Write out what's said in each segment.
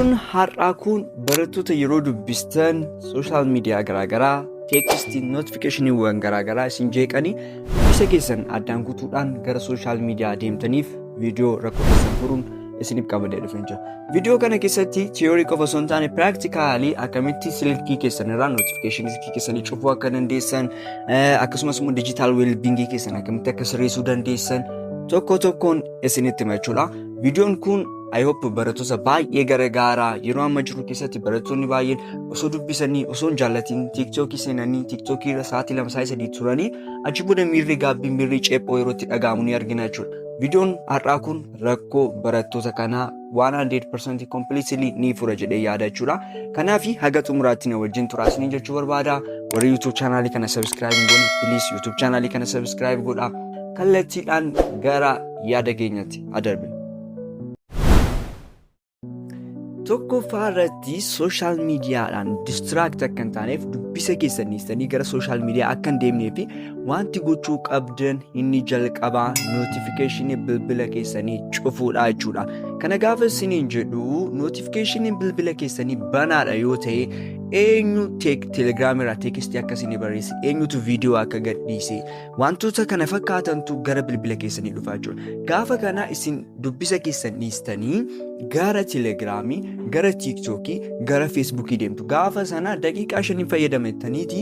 Videoon har'aa kun barattoota yeroo dubbistan sooshaal miidiyaa garaagaraa teekstii notifikashiiniiwwan garaagaraa isin jeeqanii dubbisa keessan addaan kutuudhaan gara sooshaal miidiyaa deemtaniif viidiyoo rakkoo keessan furuun isiniif qabadee dhufeen jira. Viidiyoo kana keessatti tiyoorii qofa osoo hin taane piraaktikaalii akkamitti silkii keessan irraa notifikashinii silkii keessanii cufuu akka dandeessan akkasumas immoo diijitaal weelbingii keessan akkamitti akka sirreessuu dandeessan tokko tokkoon isinitti hima jechuudha. Viidiyoon kun I hope barattoota baay'ee garagaaraa yeroo amma jiru keessatti barattoonni baay'een osoo dubbisanii osoo hin jaallatiin tiiktookii seenanii tiiktookii irra sa'aatii 2-3 turanii achi booda miirri gaabbii miirri ceephoo yeroo itti dhaga'amu ni argina jechuudha. Viidiyoon har'aa kun rakkoo barattoota kanaa 100% completely ni fura jedhee yaada jechuudha. Kanaaf haga xumuraatti na wajjin turaasanii jechuu barbaada. Warri YouTube chaanaalii kana subscribe hin goone please YouTube chaanaalii kana subscribe godhaa. Kallattiidhaan gara yaada keenyatti adarbe. Tokkoffaa irratti sooshaal miidiyaadhaan distiraakt akka hin taaneef dubbisa keessanii gara sooshaal miidiyaa akka hin deemnee fi wanti gochuu qabdan inni jalqabaa notifikashinii bilbila keessanii cufuudha jechuudha. Kana gaafa isiniin jedhu notifikashinii bilbila keessanii banaadha yoo ta'e eenyu telegiraamii irraa teekstii akka isinii barreesse eenyutu viidiyoo akka gadhiise wantoota kana fakkaatantu gara bilbila keessanii dhufaa jechuudha. Gaafa kana isin dubbisa keessan dhiistanii gara telegiraamii, gara tiiktookii, gara feesbuukii deemtu. Gaafa sana daqiiqaa 5 fayyadamtaniiti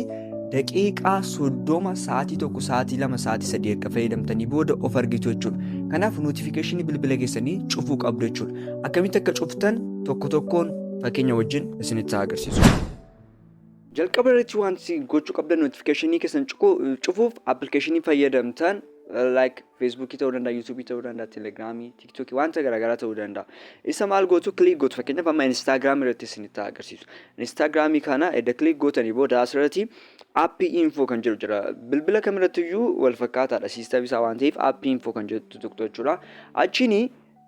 daqiiqaa 30 sa'aatii 1 sa'aatii 2 sa'aatii 3 akka fayyadamtanii booda of argitu jechuudha. Kanaaf notifikashinii bilbila keessanii cufuu qabdu jechuudha. Akkamitti akka cuftan tokko tokkoon fakkeenya wajjin isinitti agarsiisu. Jalqaba irratti wanti gochuu qabdan notifikashinii keessan cufuuf appilikeeshinii fayyadamtan like feesbuukii ta'uu danda'a, yuutuubii ta'uu danda'a, telegiraamii, tiiktookii wanta garaagaraa ta'uu danda'a. Isa maal gootu kliik gootu fakkeenyaaf amma instaagiraamii irratti isinitti agarsiisu. Instaagiraamii kana edda kliik gootanii booda asirratti aappii infoo kan jedhu jira. Bilbila kamirrattiyyuu wal fakkaataadha siistamii isaa waan ta'eef aappii infoo kan jedhu tuqxu jechuudha. Achiin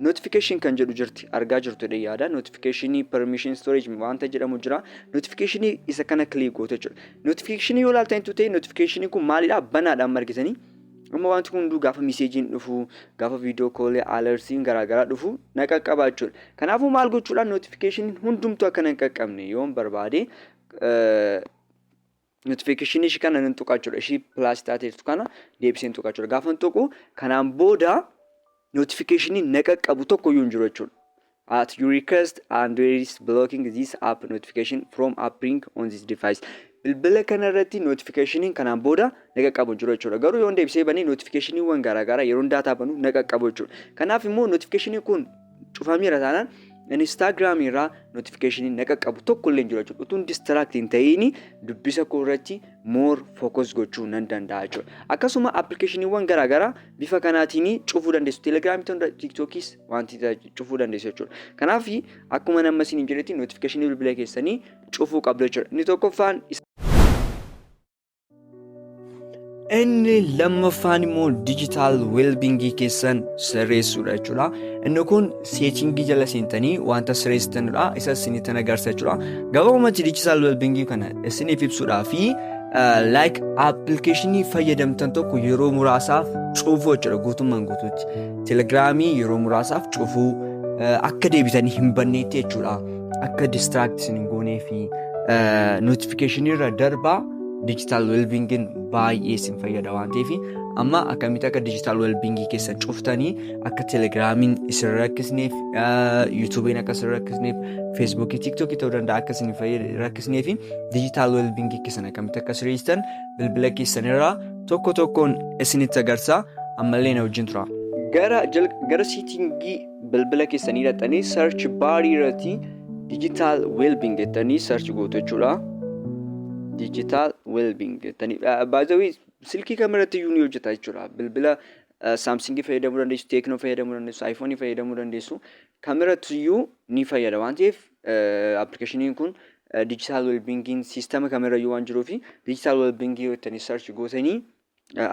notification kan jedhu jirti argaa jirtu yaada. Notification permission storage wanta jedhamu jira. Notification isa kana kliik gootu jechuudha. Notification yoo ilaaltan ta'e notification kun maalidha? Banaadhaan margitanii amma wanti kun hunduu gaafa meseejiin dhufu gaafa viidiyoo koolee alertiin garaagaraa dhufu na qaqqaba jechuudha. Kanaafuu maal gochuudhaan notification hundumtuu akka hin qaqqabne yoon barbaade notification ishii kana nan tuqaa jechuudha. Ishii pilaas taateetu kana deebiseen tuqaa jechuudha. Gaafa tuqu kanaan booda notification na qaqqabu tokko iyyuu hin jiru jechuudha. At your request Android is blocking this app notification from appearing on this device. Bilbila kana irratti notifikashinii kanaan booda na qaqqabu jiru jechuudha. Garuu yoo deebisee banii notifikashiniiwwan garaagaraa yeroo daataa banu na qaqqabu jechuudha. Kanaaf immoo notifikashinii kun cufameera taanaan Instaagiraamii irraa notifikashinii na qaqqabu tokko illee jiru jechuudha. Utuun distiraakt hin ta'in dubbisa koo irratti more focus gochuu nan danda'a jechuudha. Akkasuma appilikeeshiniiwwan garaagaraa bifa kanaatiin cufuu dandeessu. Telegiraamii ta'uu tiiktookiis wanti cufuu dandeessu jechuudha. Kanaaf akkuma nama isiniin jedhetti notifikashinii bilbila keessanii cufuu qabdu jechuudha. Inni tokkoffaan inni lammaffaan immoo diijitaal weelbingii keessan sirreessuudha jechuudha. Inni kun seetingii jala seentanii wanta sirreessitanidha. Isa isinitti agarsiisa jechuudha. Gabaabumatti diijitaal weelbingii kana isiniif ibsuudhaa fi like appilikeeshinii fayyadamtan tokko yeroo muraasaaf cufuu jechuudha guutummaan guutuutti. Telegiraamii yeroo muraasaaf cufuu akka deebitanii hin banneetti jechuudha. Akka distiraakt isin hin goonee fi notifikashinii irra darbaa diijitaal weelbingiin baay'ee isin fayyada waan ta'eef amma akkamitti akka diijitaal weelbingii keessan cuftanii akka telegiraamiin isin rakkisneef yuutuubiin akka isin rakkisneef feesbuukii tiiktookii ta'uu danda'a akka isin rakkisneef diijitaal weelbingii keessan akkamitti akka sirreessitan bilbila keessan irraa tokko tokkoon isinitti agarsiisa. Ammallee na wajjin tura. Gara siitingii bilbila keessanii hidhattanii search baarii irratti diijitaal weelbing jettanii search gootu jechuudha. Digital well-being jettanii baay'ee silkii kamirratti iyyuu ni hojjeta jechuudha. Bilbila Samsung fayyadamuu dandeessu, Tecno fayyadamuu dandeessu, iPhone fayyadamuu dandeessu. Kamirratti iyyuu ni fayyada waan ta'eef appilikeeshiniin kun digital well-being siistama kamirra iyyuu waan jiruuf digital well-being jettanii search gootanii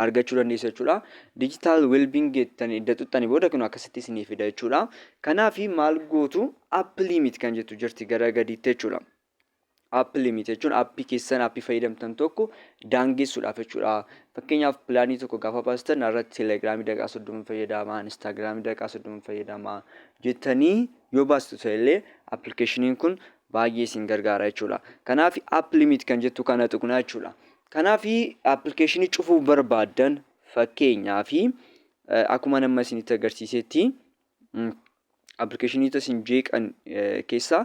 argachuu dandeessu jechuudha. Digital well-being jettanii edda tuqxanii booda kun akkasitti isinii fida jechuudha. Kanaaf maal gootu app limit kan jettu jirti gara gadiitti jechuudha. App limit jechuun aappii keessan aappii fayyadamtan tokko daangessuudhaaf jechuudha. Fakkeenyaaf pilaanii tokko gaafa baastan irratti telegiraamii daqiiqaa 30 fayyadamaa, instaagiraamii daqiiqaa 30 fayyadamaa jettanii yoo baastu ta'ellee appilikeeshiniin kun baay'ee isin gargaara jechuudha. Kanaaf app limit kan jettu kana tuqnaa jechuudha. Kanaaf appilikeeshinii cufuu barbaaddan fakkeenyaaf akkuma nama isinitti agarsiisetti appilikeeshiniita isin jeeqan keessaa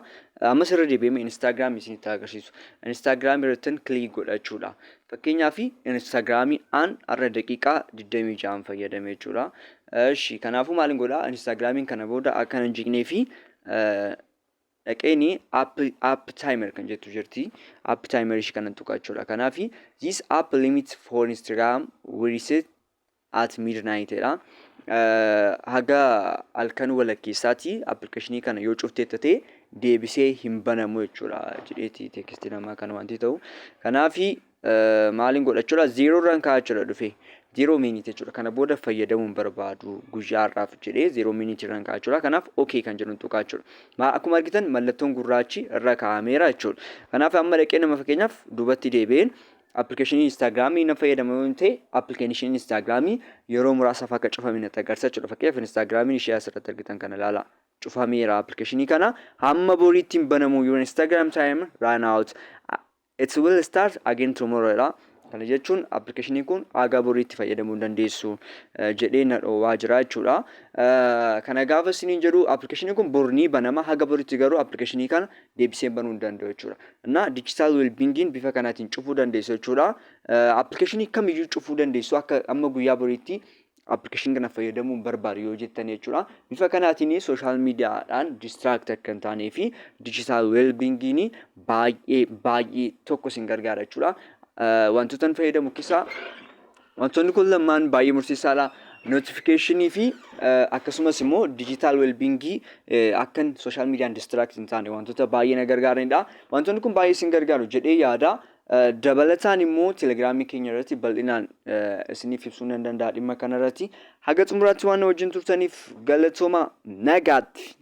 ammas irra deebi'ee Instagram isinitti agarsiisu. Instagram irratti kilik godha jechuudha. Fakkeenyaaf Instagramii aan har'a daqiiqaa 26 fayyadame jechuudha. Eshi kanaafuu maaliin godhaa? Instagramiin kana booda akka hin jeeqnee fi dhaqeeni app timer kan jettu jirti. App timer ishii kanan tuqaa jechuudha. Kanaaf this app limit for Instagram will reset at midnight jedha. Haga halkan walakkeessaati appilikeeshinii kana yoo cufteettate deebisee hin banamu jechuudha jedheeti teekstii namaa kana wanti ta'u. Kanaaf maaliin godha jechuudha? 0 irraan kaa'aa jechuudha dhufe. 0 minute jechuudha. Kana booda fayyadamuun barbaadu guyyaa har'aaf jedhee 0 minute irraan kaa'aa jechuudha. Kanaaf okay kan jedhu tuqaa jechuudha. Akkuma argitan mallattoon gurraachi irra kaa'ameera jechuudha. Kanaaf amma dhaqee nama fakkeenyaaf duubatti deebi'een appilikeeshinii Instagramii na fayyadamu yoo ta'e appilikeeshiniin Instagramii yeroo muraasaaf akka cufame natti agarsiisa jechuudha. Fakkeenyaaf Instagramiin ishee asirratti argitan kana ilaala. Cufameera appilikeeshinii kana hamma boriitti hin banamu your Instagram time run out. It will start again tomorrow jedha. Kana jechuun appilikeeshiniin kun haga boriitti fayyadamuu dandeessu jedhee na dhoowwaa jira jechuudha. Kana gaafa isiniin jedhu appilikeeshiniin kun borni banama haga boriitti garuu appilikeeshinii kana deebisee banuu hin danda'u jechuudha. Na digital well-beingin bifa kanaatiin cufuu dandeessu jechuudha. Appilikeeshinii kamiyyuu cufuu dandeessu akka amma guyyaa boriitti appilikeeshinii kana fayyadamuun barbaadu yoo jettan jechuudha. Bifa kanaatiin sooshaal miidiyaadhaan distract akka hin taanee fi digital well-beingin baay'ee tokko isin gargaara jechuudha. Wantoota fayyadamu keessaa wantoonni kun lamaan baay'ee murteessaadha. Notificationii fi akkasumas immoo digital well-beingii akkan social media distract hin taane wantoota baay'ee na gargaaranidha. Wantoonni kun baay'ee isin gargaaru jedhee yaada. Dabalataan immoo telegiraamii keenya irratti bal'inaan isiniif ibsuu nan danda'a dhimma kana irratti. Haga xumuraatti waan wajjin turtaniif galatooma nagaatti.